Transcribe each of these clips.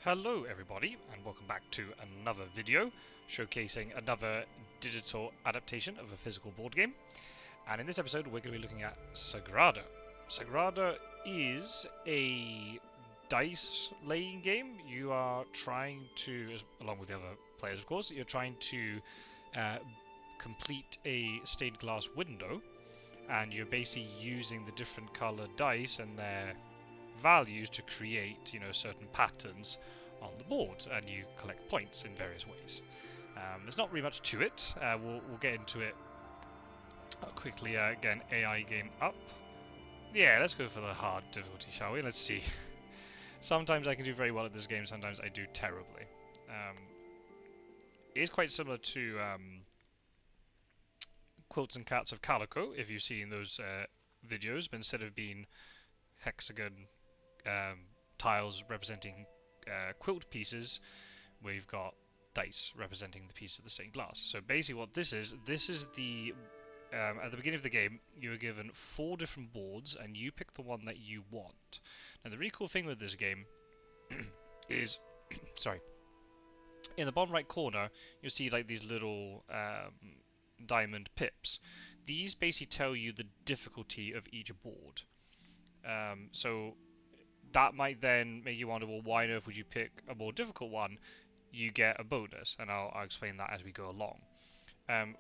Hello everybody, and welcome back to another video showcasing another digital adaptation of a physical board game. And in this episode we're going to be looking at Sagrada. Sagrada is a dice laying game. You are trying to, along with the other players of course, you're trying to complete a stained glass window, and you're basically using the different coloured dice and their values to create, certain patterns on the board, and you collect points in various ways. There's not really much to it. We'll get into it quickly. Again, AI game up. Yeah, let's go for the hard difficulty, shall we? Let's see. Sometimes I can do very well at this game, sometimes I do terribly. It is quite similar to Quilts and Cats of Calico, if you've seen those videos, but instead of being hexagon tiles representing quilt pieces, we've got dice representing the piece of the stained glass. So basically what this is the at the beginning of the game you're given 4 different boards and you pick the one that you want. Now the really cool thing with this game is sorry, in the bottom right corner you'll see like these little diamond pips. These basically tell you the difficulty of each board. So that might then make you wonder, well, why on earth would you pick a more difficult one? You get a bonus, and I'll explain that as we go along.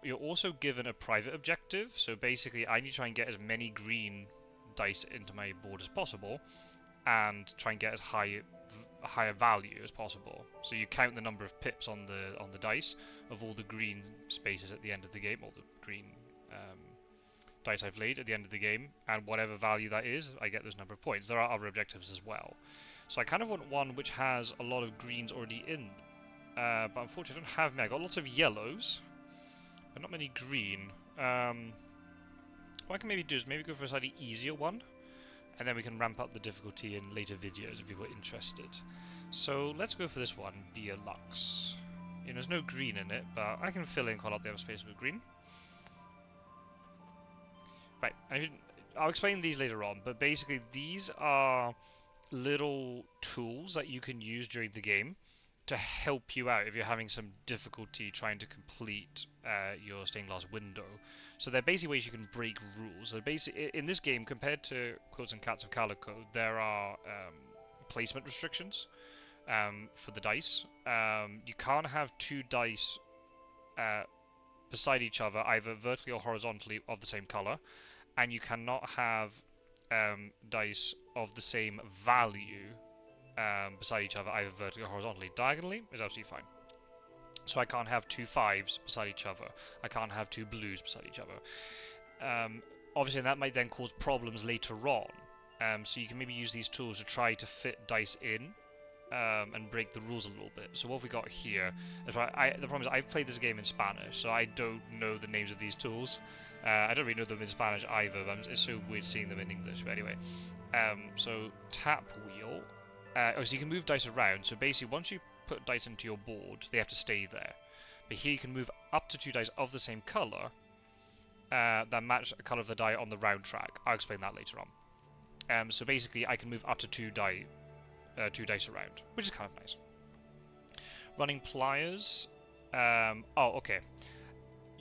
You're also given a private objective, so basically I need to try and get as many green dice into my board as possible, and try and get as higher value as possible. So you count the number of pips on the dice of all the green spaces at the end of the game, all the green dice I've laid at the end of the game, and whatever value that is, I get those number of points. There are other objectives as well. So I kind of want one which has a lot of greens already in, but unfortunately I don't have many. I got lots of yellows, but not many green. What I can maybe do is maybe go for a slightly easier one, and then we can ramp up the difficulty in later videos if people are interested. So let's go for this one, Be a Lux. There's no green in it, but I can fill in quite a lot of the other space with green. Right, I'll explain these later on, but basically these are little tools that you can use during the game to help you out if you're having some difficulty trying to complete your stained glass window. So they're basically ways you can break rules. So basically, in this game, compared to Quilts and Cats of Calico, there are placement restrictions for the dice. You can't have 2 dice beside each other, either vertically or horizontally, of the same color, and you cannot have dice of the same value beside each other, either vertically or horizontally. Diagonally is absolutely fine. So I can't have 2 5s beside each other. I can't have 2 blues beside each other. Obviously, that might then cause problems later on. So you can maybe use these tools to try to fit dice in and break the rules a little bit. So what have we got here? The problem is I've played this game in Spanish, so I don't know the names of these tools. I don't really know them in Spanish either, but it's so weird seeing them in English. But anyway, so tap wheel. So you can move dice around. So basically, once you put dice into your board, they have to stay there. But here you can move up to 2 dice of the same color that match the color of the die on the round track. I'll explain that later on. So basically, I can move up to 2 dice around, which is kind of nice. Running pliers. Oh, okay.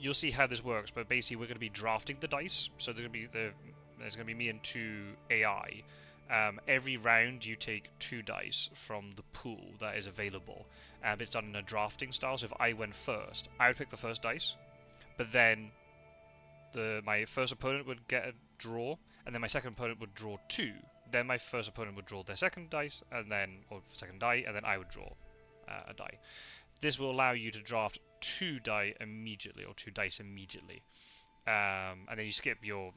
You'll see how this works, but basically we're going to be drafting the dice. So there's going to be me and 2 AI. Every round you take 2 dice from the pool that is available. It's done in a drafting style. So if I went first, I would pick the first dice, but then my first opponent would get a draw, and then my second opponent would draw 2. Then my first opponent would draw their second dice, or second die, and then I would draw a die. This will allow you to draft 2 dice immediately, and then you skip your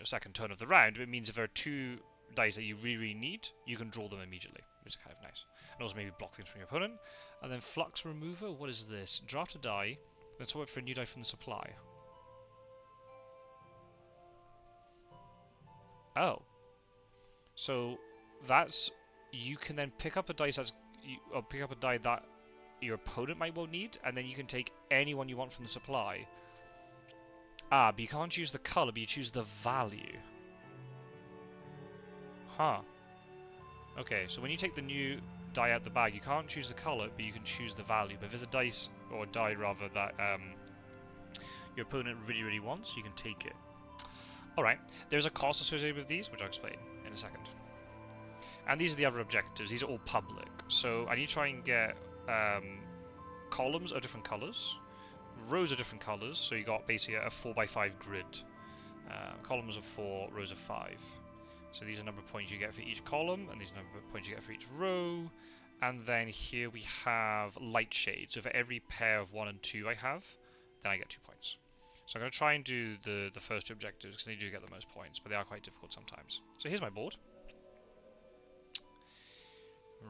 second turn of the round. It means if there are 2 dice that you really need, you can draw them immediately, which is kind of nice. And also maybe block things from your opponent. And then flux remover. What is this? Draft a die, then swap it for a new die from the supply. Oh. So that's, you can then pick up a dice or pick up a die that your opponent might well need, and then you can take any one you want from the supply. But you can't choose the color, but you choose the value. Huh. Okay, so when you take the new die out the bag, you can't choose the color, but you can choose the value. But if there's a dice, or a die rather, that your opponent really, really wants, you can take it. Alright, there's a cost associated with these, which I'll explain in a second. And these are the other objectives. These are all public. So I need to try and get columns of different colors, rows of different colors, so you got basically a 4x5 grid. Columns of 4, rows of 5. So these are the number of points you get for each column, and these are the number of points you get for each row. And then here we have light shades. So for every pair of 1 and 2 I have, then I get 2 points. So I'm going to try and do the first two objectives, because they do get the most points, but they are quite difficult sometimes. So here's my board.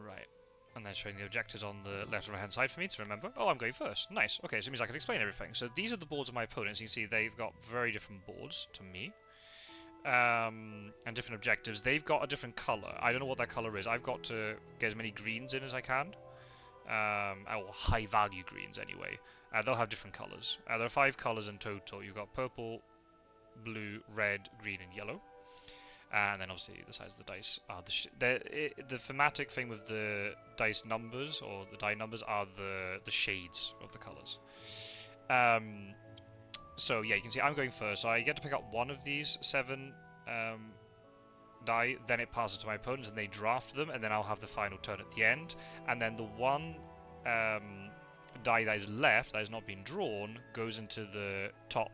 Right. And then showing the objectives on the left and right hand side for me to remember. Oh, I'm going first. Nice. Okay, so it means I can explain everything. So these are the boards of my opponents. You can see they've got very different boards to me. And different objectives. They've got a different colour. I don't know what that colour is. I've got to get as many greens in as I can. Or high value greens anyway. They'll have different colours. There are 5 colours in total. You've got purple, blue, red, green and yellow. And then obviously the size of the dice are the thematic thing with the dice numbers, or the die numbers, are the shades of the colours. So yeah, you can see I'm going first, so I get to pick up one of these 7 die, then it passes to my opponents and they draft them, and then I'll have the final turn at the end. And then the one die that is left, that has not been drawn, goes into the top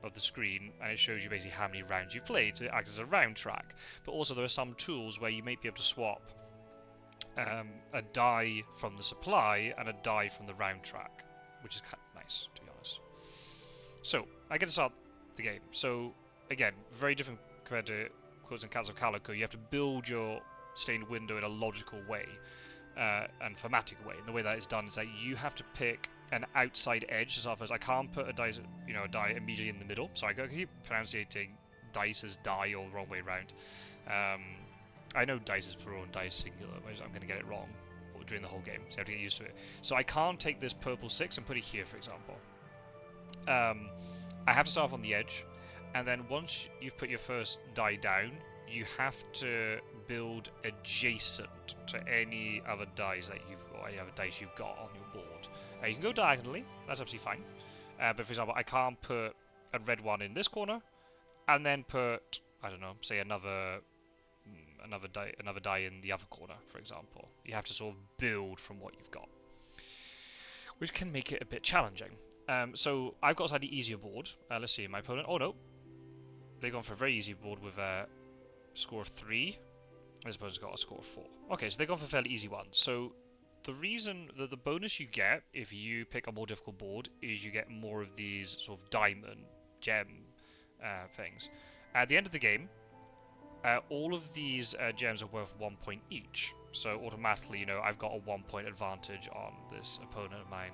of the screen, and it shows you basically how many rounds you've played, so it acts as a round track. But also there are some tools where you may be able to swap a die from the supply and a die from the round track, which is kind of nice, to be honest. So I get to start the game. So again, very different compared to Quilts and Cats of Calico. You have to build your stained window in a logical way and thematic way. And the way that is done is that you have to pick an outside edge to start first. I can't put a dice, a die immediately in the middle, so I keep pronouncing dice as die all the wrong way around. I know dice is plural and die is singular, but I'm going to get it wrong during the whole game, so you have to get used to it. So I can't take this purple 6 and put it here, for example. I have to start off on the edge, and then once you've put your first die down, you have to build adjacent to any other dice that or any other dice you've got on your board. You can go diagonally, that's absolutely fine. But for example, I can't put a red one in this corner, and then put, I don't know, say another die in the other corner, for example. You have to sort of build from what you've got, which can make it a bit challenging. So I've got a slightly easier board. Let's see, my opponent. Oh no, they've gone for a very easy board with a score of 3. This opponent's got a score of 4. Okay, so they've gone for a fairly easy one. So the reason that the bonus you get if you pick a more difficult board is you get more of these sort of diamond, gem things. At the end of the game, all of these gems are worth 1 point each. So automatically, I've got a 1 point advantage on this opponent of mine,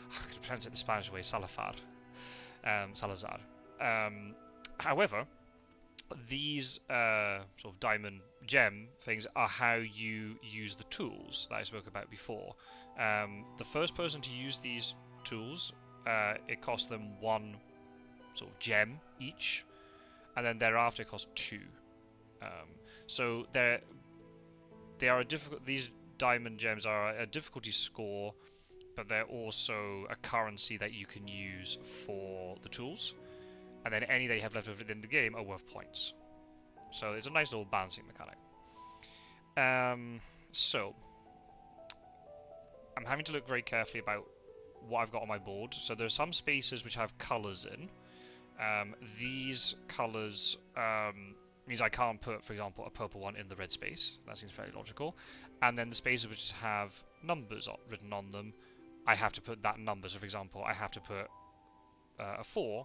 I can pronounce it the Spanish way, Salazar. However, these sort of diamond gem things are how you use the tools that I spoke about before. The first person to use these tools, it costs them 1 sort of gem each, and then thereafter it costs 2. So they are these diamond gems are a difficulty score, but they're also a currency that you can use for the tools. And then any that you have left over within the game are worth points. So it's a nice little balancing mechanic. So I'm having to look very carefully about what I've got on my board. So there's some spaces which have colours in. These colours means I can't put, for example, a purple one in the red space. That seems very logical. And then the spaces which have numbers written on them, I have to put that number. So for example, I have to put a 4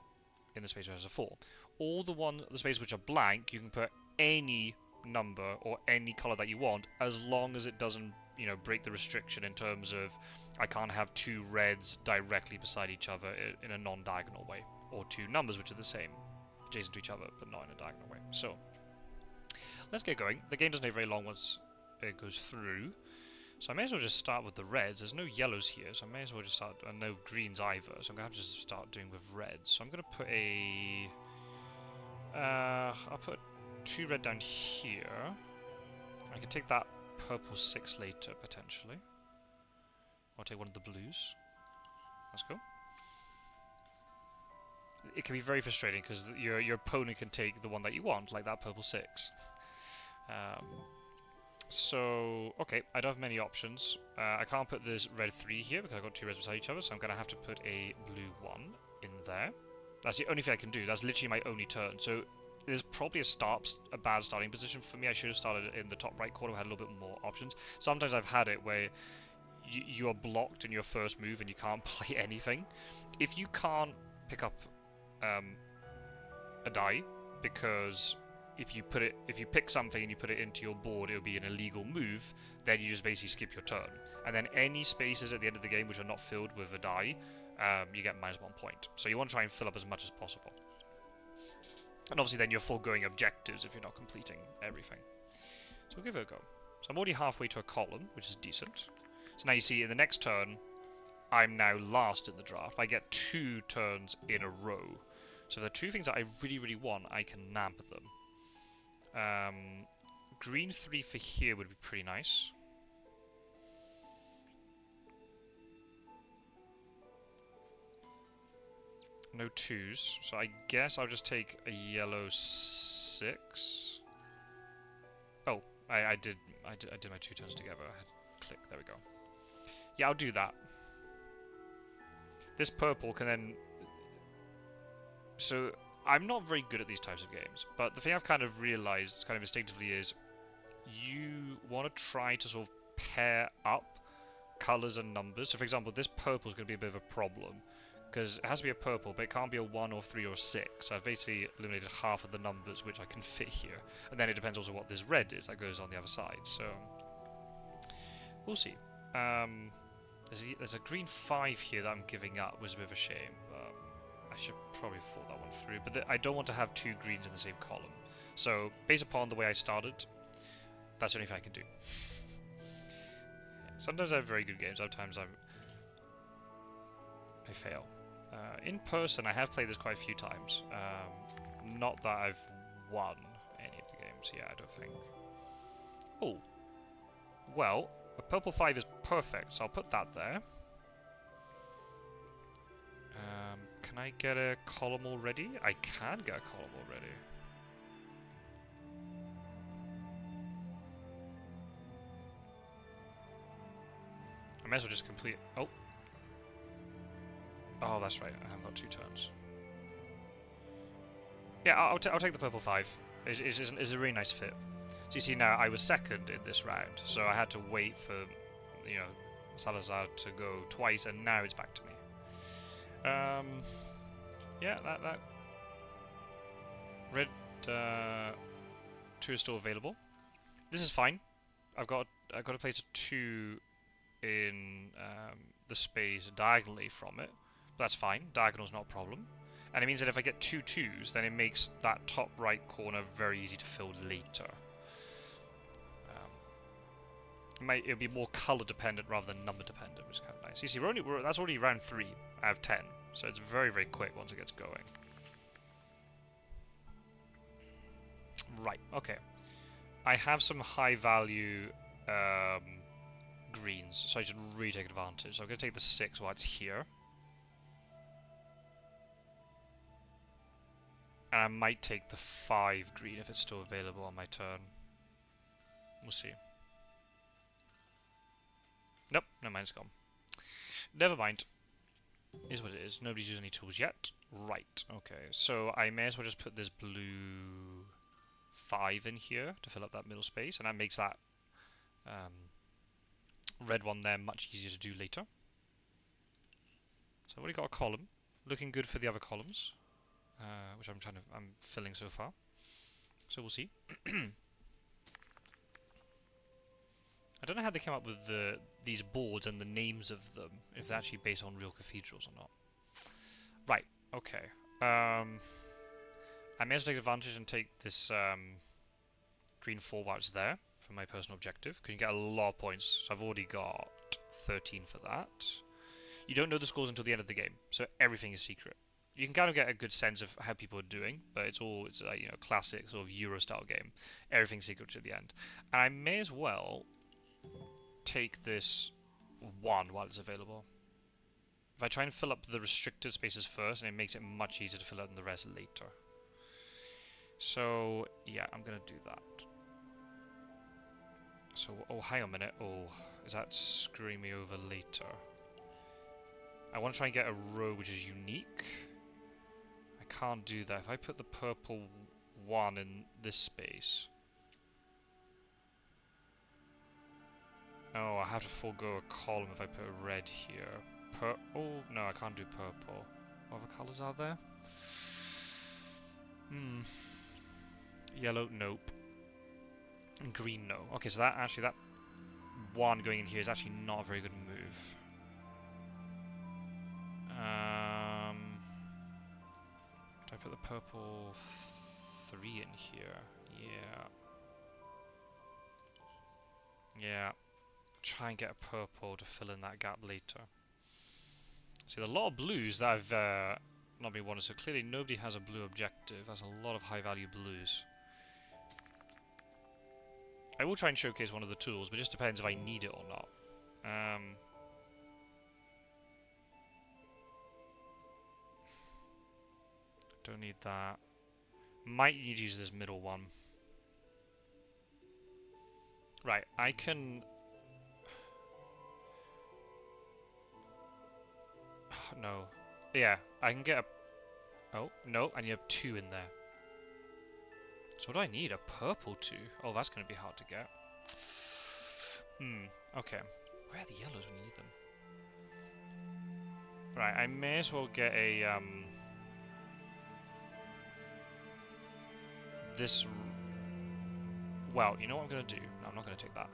in the space where there's a 4. All the spaces which are blank, you can put any number or any colour that you want, as long as it doesn't, break the restriction in terms of I can't have 2 reds directly beside each other in a non-diagonal way, or 2 numbers which are the same, adjacent to each other, but not in a diagonal way. So let's get going. The game doesn't take very long once it goes through. So I may as well just start with the reds. There's no yellows here, so I may as well just start, and no greens either, so I'm going to have to just start doing with reds. So I'm going to put I'll put 2 red down here, I can take that purple 6 later, potentially. I'll take one of the blues. Let's go. It can be very frustrating because your opponent can take the one that you want, like that purple 6. So, okay, I don't have many options. I can't put this red 3 here because I've got 2 reds beside each other, so I'm going to have to put a blue 1 in there. That's the only thing I can do. That's literally my only turn. So, there's probably a bad starting position for me. I should have started in the top right corner, had a little bit more options. Sometimes I've had it where you are blocked in your first move and you can't play anything. If you can't pick up a die, because if you pick something and you put it into your board, it will be an illegal move, then you just basically skip your turn. And then any spaces at the end of the game which are not filled with a die, you get -1 point. So you want to try and fill up as much as possible. And obviously then you're foregoing objectives if you're not completing everything. So we'll give it a go. So I'm already halfway to a column, which is decent. So now you see in the next turn, I'm now last in the draft. I get 2 turns in a row. So the 2 things that I really, really want, I can nab them. Green 3 for here would be pretty nice. No 2s, so I guess I'll just take a yellow 6. Oh, I did my 2 turns together. I had click. There we go. Yeah, I'll do that. This purple can then... So, I'm not very good at these types of games, but the thing I've kind of realised, kind of instinctively, is you want to try to sort of pair up colours and numbers. So, for example, this purple is going to be a bit of a problem, because it has to be a purple, but it can't be a 1 or 3 or 6. So I've basically eliminated half of the numbers which I can fit here. And then it depends also what this red is that goes on the other side. So we'll see. There's a green 5 here that I'm giving up, which is a bit of a shame. I should probably have thought that one through. But I don't want to have 2 greens in the same column. So based upon the way I started, that's the only thing I can do. Sometimes I have very good games, other times I fail. In person, I have played this quite a few times. Not that I've won any of the games. Yeah, I don't think. Oh. Well, a purple 5 is perfect, so I'll put that there. Can I get a column already? I can get a column already. I might as well just complete... Oh. Oh, that's right. I haven't got 2 turns. Yeah, I'll take the purple 5. It's a really nice fit. So you see now, I was second in this round, so I had to wait for, you know, Salazar to go twice, and now it's back to me. Yeah, that red 2 is still available. This is fine. I've got to place a 2 in the space diagonally from it. That's fine. Diagonal's not a problem. And it means that if I get 2 2s, then it makes that top right corner very easy to fill later. It'll be more colour dependent rather than number dependent, which is kind of nice. You see, that's already round 3 out of 10, so it's very, very quick once it gets going. Right, okay. I have some high value greens, so I should really take advantage. So I'm going to take the 6 while it's here. And I might take the 5 green if it's still available on my turn. We'll see. Nope, no, mine's gone. Never mind. Is what it is. Nobody's using any tools yet. Right, okay. So I may as well just put this blue 5 in here to fill up that middle space, and that makes that red one there much easier to do later. So I've already got a column. Looking good for the other columns, which I'm filling so far. So we'll see. I don't know how they came up with these boards and the names of them, if they're actually based on real cathedrals or not. Right, okay. I may as well take advantage and take this green 4 while it's there for my personal objective, because you get a lot of points. So I've already got 13 for that. You don't know the scores until the end of the game, so everything is secret. you can kind of get a good sense of how people are doing, but it's like, you know, classic sort of Euro style game. Everything's secret to the end. And I may as well take this one while it's available. If I try and fill up the restricted spaces first, and it makes it much easier to fill out the rest later. So yeah, I'm gonna do that. So, oh, hang on a minute. Oh, is that screwing me over later? I want to try and get a row which is unique. I can't do that. If I put the purple one in this space... Oh, I have to forego a column if I put a red here. Oh, no, I can't do purple. What other colours are there? Yellow, nope. And green, no. Okay, so that one going in here is actually not a very good move. Do I put the purple 3 in here? Yeah. Yeah. Try and get a purple to fill in that gap later. See, a lot of blues that I've not been wanted, so clearly nobody has a blue objective. That's a lot of high value blues. I will try and showcase one of the tools, but it just depends if I need it or not. Don't need that. Might need to use this middle one. Right, I can... No. Yeah, I can get a... Oh, no, I need a 2 in there. So what do I need? A purple 2? Oh, that's going to be hard to get. Okay. Where are the yellows when you need them? Right, I may as well get a, this... Well, you know what I'm going to do? No, I'm not going to take that.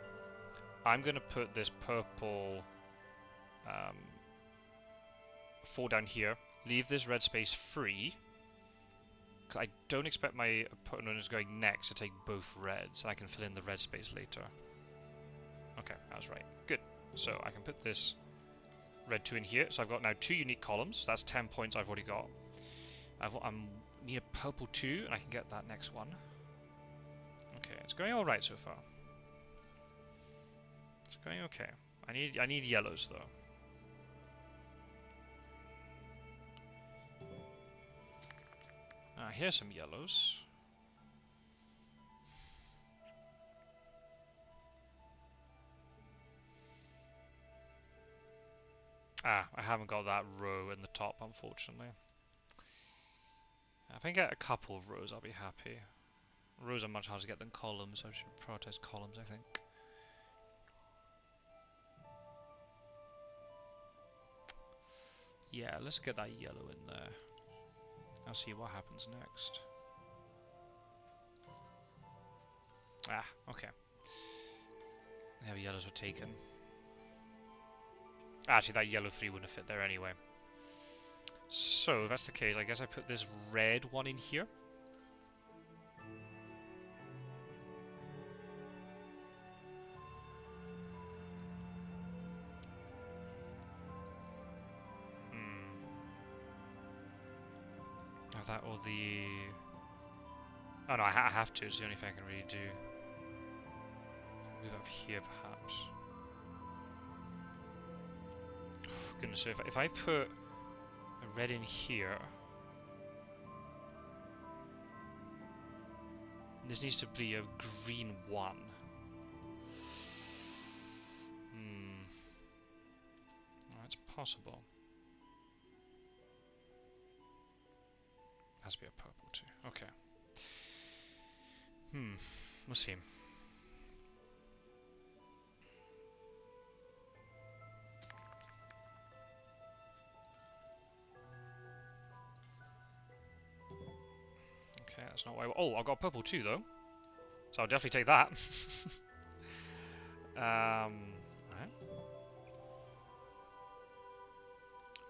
I'm going to put this purple... 4 down here. Leave this red space free. Because I don't expect my opponent who's going next to take both reds. And I can fill in the red space later. Okay, that was right. Good. So I can put this red 2 in here. So I've got now 2 unique columns. That's 10 points I've already got. I need a purple 2, and I can get that next one. Okay, it's going alright so far. It's going okay. I need yellows though. Here's some yellows. I haven't got that row in the top, unfortunately. If I can get a couple of rows, I'll be happy. Rows are much harder to get than columns, so I should prioritize columns, I think. Yeah, let's get that yellow in there. I'll see what happens next. Okay. There, yellows were taken. Actually, that yellow 3 wouldn't have fit there anyway. So, if that's the case, I guess I put this red one in here. That or the... Oh no, I have to. It's the only thing I can really do. Move up here, perhaps. Oh, goodness, so if I put a red in here... This needs to be a green 1. Oh, it's possible. Has to be a purple too. Okay. We'll see. Okay, that's not what I... Oh, I got purple too, though. So I'll definitely take that. Right.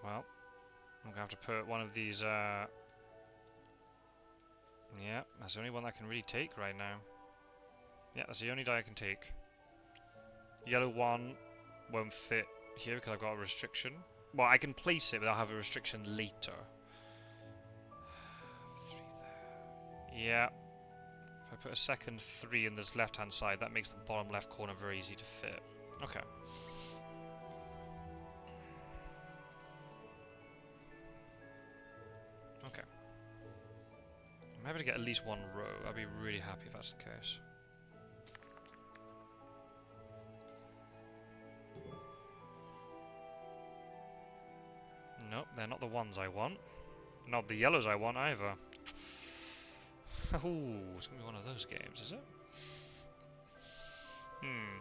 Well, I'm going to have to put one of these... Yeah, that's the only one I can really take right now. Yeah, that's the only die I can take. Yellow 1 won't fit here because I've got a restriction. Well, I can place it, but I'll have a restriction later. Yeah. If I put a second 3 in this left-hand side, that makes the bottom left corner very easy to fit. Okay. Okay. I'm happy to get at least one row. I'd be really happy if that's the case. Nope, they're not the ones I want. Not the yellows I want either. Ooh, it's gonna be one of those games, is it? Hmm.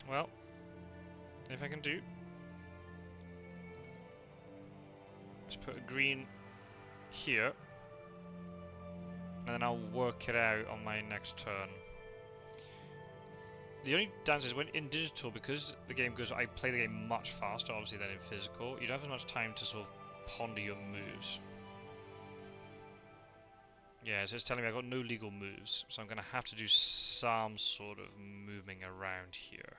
Well, if I can do, let's put a green here, and then I'll work it out on my next turn. The only downside is when in digital, because the game goes, I play the game much faster, obviously, than in physical. You don't have as much time to sort of ponder your moves. Yeah, so it's telling me I've got no legal moves, so I'm going to have to do some sort of moving around here.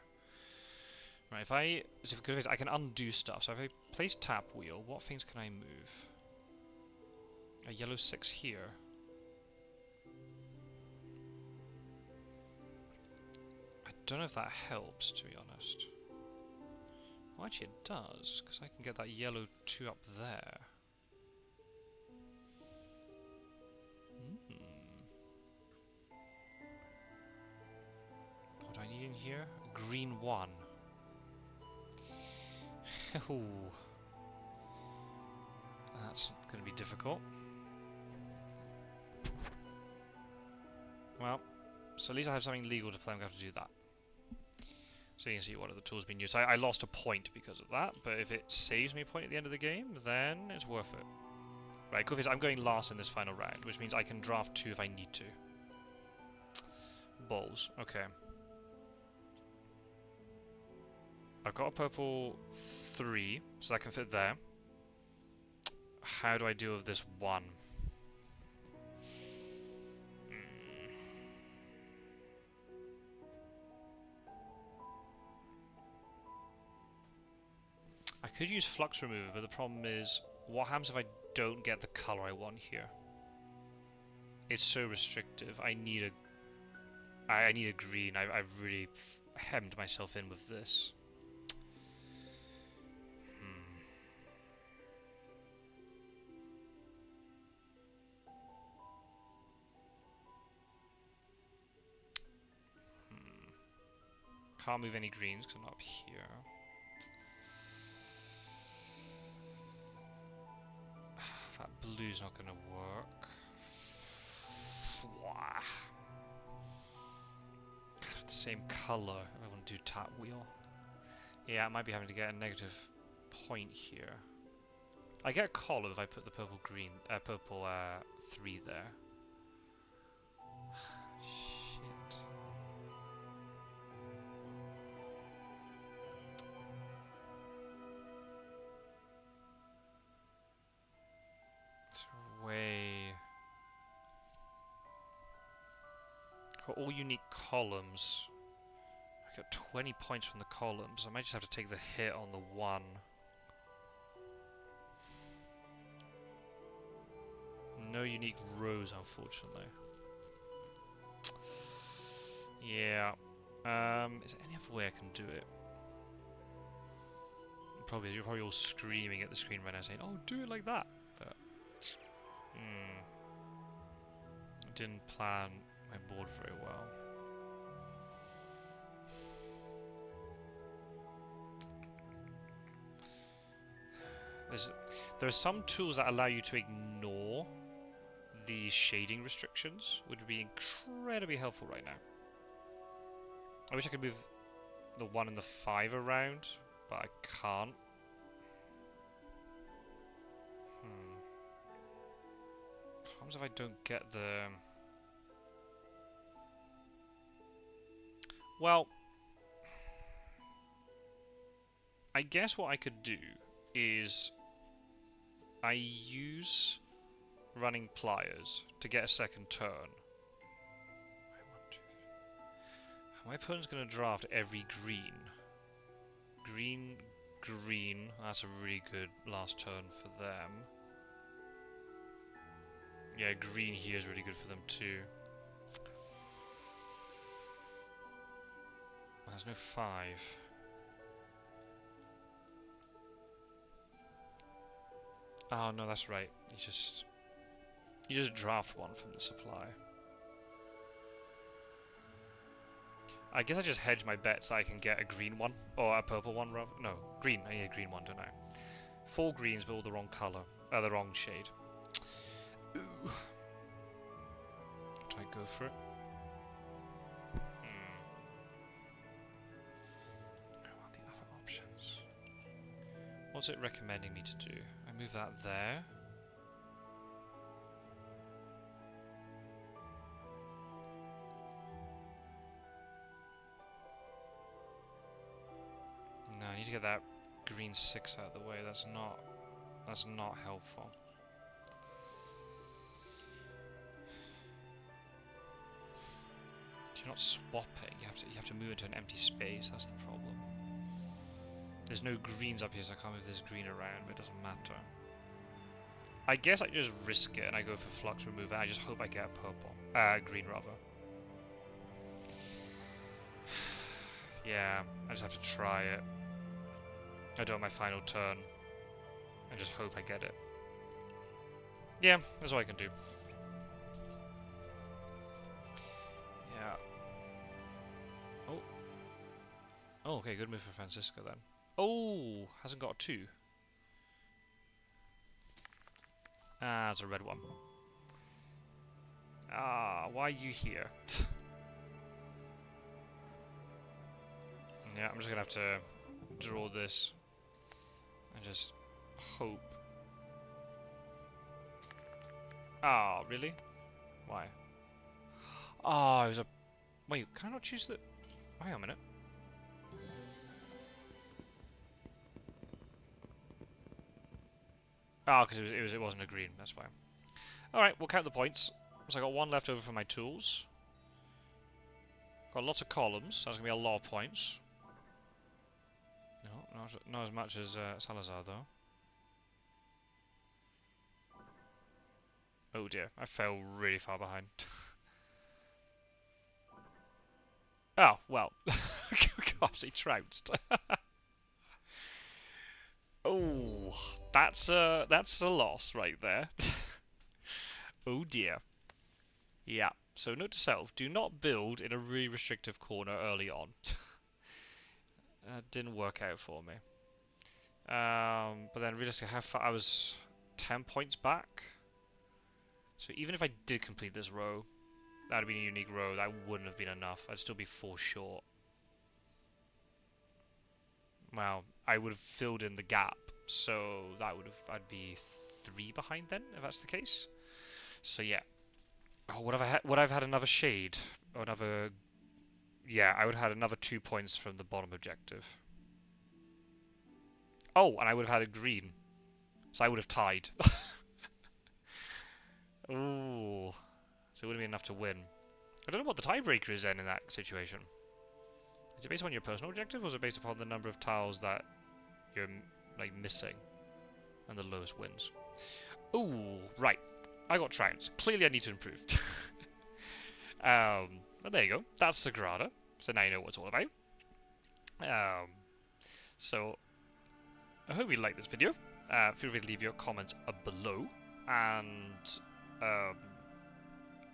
Right, if I can undo stuff, so if I place tap wheel, what things can I move? A yellow 6 here. I don't know if that helps, to be honest. Well, actually it does, because I can get that yellow 2 up there. What do I need in here? A green 1. Ooh. That's going to be difficult. Well, so at least I have something legal to play. I'm going to have to do that. So you can see what other tools being used. I lost a point because of that, but if it saves me a point at the end of the game, then it's worth it. Right, cool. I'm going last in this final round, which means I can draft 2 if I need to. Balls. Okay. I've got a purple 3, so that can fit there. How do I deal with this 1? I could use flux remover, but the problem is, what happens if I don't get the color I want here? It's so restrictive. I need a green. I've really hemmed myself in with this. Can't move any greens because I'm not up here. That blue's not going to work. The same colour. I want to do tap wheel. Yeah, I might be having to get a negative point here. I get a collar if I put the purple 3 there. Shit. It's way. Got all unique columns. I got 20 points from the columns. I might just have to take the hit on the 1. No unique rows, unfortunately. Yeah. Is there any other way I can do it? You're probably all screaming at the screen right now saying, "Oh, do it like that." But I didn't plan my board very well. There are some tools that allow you to ignore the shading restrictions, which would be incredibly helpful right now. I wish I could move the 1 and the 5 around, but I can't. What happens if I don't get the... Well, I guess what I could do is I use running pliers to get a second turn. My opponent's going to draft every green. Green, green. That's a really good last turn for them. Yeah, green here is really good for them too. There's no 5. Oh no, that's right. You just draft one from the supply. I guess I just hedge my bets that I can get a green one or a purple one. No, green. I need a green one, don't I? 4 greens, but all the wrong color, the wrong shade. Ooh. Do I go for it? I want the other options. What's it recommending me to do? I move that there. No, I need to get that green 6 out of the way. That's not helpful. You're not swapping. You have to move into an empty space. That's the problem. There's no greens up here, so I can't move this green around, but it doesn't matter. I guess I just risk it and I go for flux removal. I just hope I get purple. Green rather. Yeah, I just have to try it. I do it on my final turn. And just hope I get it. Yeah, that's all I can do. Yeah. Oh. Oh, okay, good move for Francisco then. Oh, hasn't got a 2. Ah, it's a red one. Ah, why are you here? Yeah, I'm just gonna have to draw this and just hope. Ah, really? Why? Ah, it was a. Wait, can I not choose the? Wait a minute. Ah, because it wasn't a green. That's fine. All right, we'll count the points. So I got 1 left over for my tools. Got lots of columns. So that's gonna be a lot of points. No, not as much as Salazar though. Oh dear, I fell really far behind. Oh well, gosh, he trounced. Oh, that's a loss right there. Oh dear. Yeah. So note to self: do not build in a really restrictive corner early on. That didn't work out for me. But then realistically, how far I was 10 points back. So even if I did complete this row, that would have been a unique row. That wouldn't have been enough. I'd still be 4 short. Well, I would have filled in the gap, so I'd be 3 behind then, if that's the case. So yeah. Oh, would I've had another shade or another? Yeah, I would have had another 2 points from the bottom objective. Oh, and I would have had a green, so I would have tied. Ooh, so it wouldn't be enough to win. I don't know what the tiebreaker is then in that situation. Is it based on your personal objective, or is it based upon the number of tiles that you're like missing, and the lowest wins? Ooh, right. I got trounced. Clearly, I need to improve. But there you go. That's Sagrada. So now you know what it's all about. So I hope you like this video. Feel free to leave your comments below, and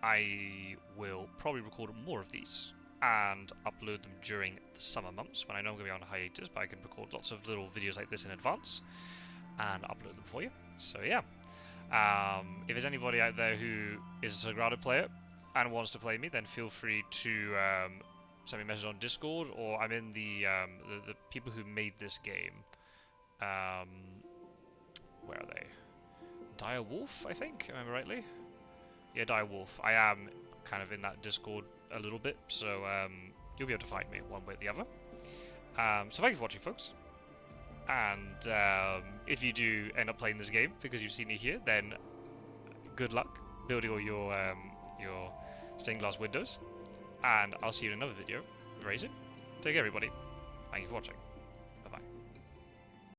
I will probably record more of these and upload them during the summer months when I know I'm going to be on hiatus, but I can record lots of little videos like this in advance and upload them for you. So yeah, if there's anybody out there who is a Sagrada player and wants to play me, then feel free to send me a message on Discord, or I'm in the people who made this game. Where are they? Dire Wolf, I think. Remember rightly? Yeah, Dire Wolf. I am kind of in that Discord a little bit, so you'll be able to find me one way or the other. So thank you for watching, folks. And if you do end up playing this game because you've seen it here, then good luck building all your stained glass windows. And I'll see you in another video very soon. Take care, everybody. Thank you for watching.